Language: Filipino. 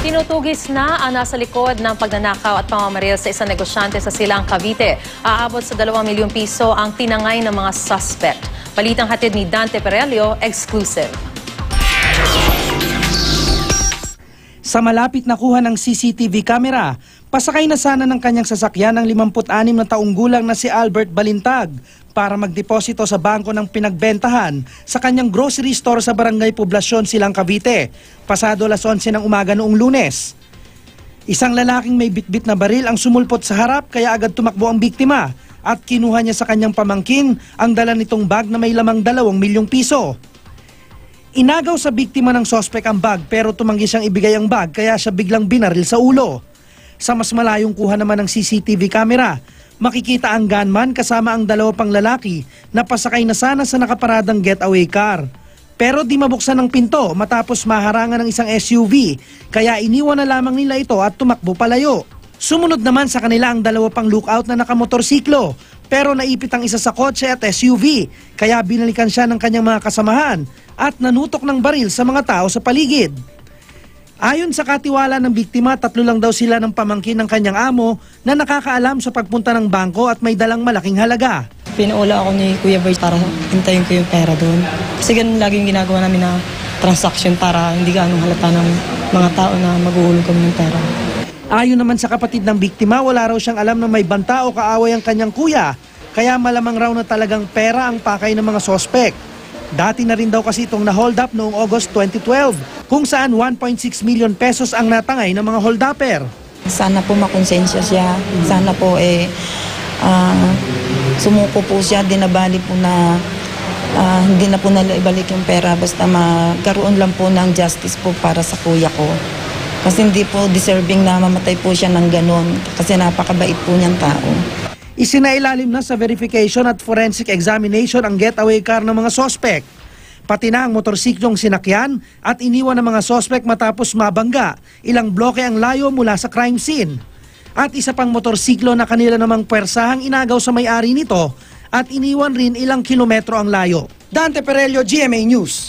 Tinutugis na ang nasa likod ng pagnanakaw at pamamaril sa isang negosyante sa Silang, Cavite. Aabot sa 2 milyong piso ang tinangay ng mga suspect. Balitang hatid ni Dante Perelio, exclusive. Sa malapit na kuha ng CCTV camera, pasakay na sana ng kanyang sasakyan ng 56 na taong gulang na si Albert Balintag para magdeposito sa bangko ng pinagbentahan sa kanyang grocery store sa Barangay Poblasyon, Silang, Cavite, pasado alas 11 ng umaga noong Lunes. Isang lalaking may bitbit na baril ang sumulpot sa harap kaya agad tumakbo ang biktima at kinuha niya sa kanyang pamangkin ang dala nitong bag na may lamang 2 milyong piso. Inagaw sa biktima ng sospek ang bag pero tumanggi siyang ibigay ang bag kaya siya biglang binaril sa ulo. Sa mas malayong kuha naman ng CCTV camera, makikita ang gunman kasama ang 2 pang lalaki na pasakay na sana sa nakaparadang getaway car. Pero di mabuksan ang pinto matapos maharangan ng isang SUV kaya iniwan na lamang nila ito at tumakbo palayo. Sumunod naman sa kanila ang 2 pang lookout na nakamotorsiklo pero naipit ang isa sa kotse at SUV kaya binalikan siya ng kanyang mga kasamahan at nanutok ng baril sa mga tao sa paligid. Ayon sa katiwala ng biktima, 3 lang daw sila ng pamangkin ng kanyang amo na nakakaalam sa pagpunta ng bangko at may dalang malaking halaga. Pinaula ako ni Kuya Boy para hintayin ko yung pera doon. Kasi ganun lagi yung ginagawa namin na transaction para hindi gaano halata ng mga tao na maghuhulog kami ng pera. Ayon naman sa kapatid ng biktima, wala raw siyang alam na may banta o kaaway ang kanyang kuya, kaya malamang raw na talagang pera ang pakay ng mga sospek. Dati na rin daw kasi itong na-hold up noong August 2012, kung saan 1.6 million pesos ang natangay ng mga hold-upper. Sana po makonsensya siya, sana po sumuko po siya, dinabali po na hindi na po naibalik yung pera, basta magkaroon lang po ng justice po para sa kuya ko. Kasi hindi po deserving na mamatay po siya ng ganon, kasi napakabait po niyang tao. Isinailalim na sa verification at forensic examination ang getaway car ng mga sospek. Pati na ang motorsiklong sinakyan at iniwan ng mga sospek matapos mabangga. Ilang bloke ang layo mula sa crime scene. At isa pang motorsiklo na kanila namang pwersahang inagaw sa may-ari nito at iniwan rin ilang kilometro ang layo. Dante Perelio, GMA News.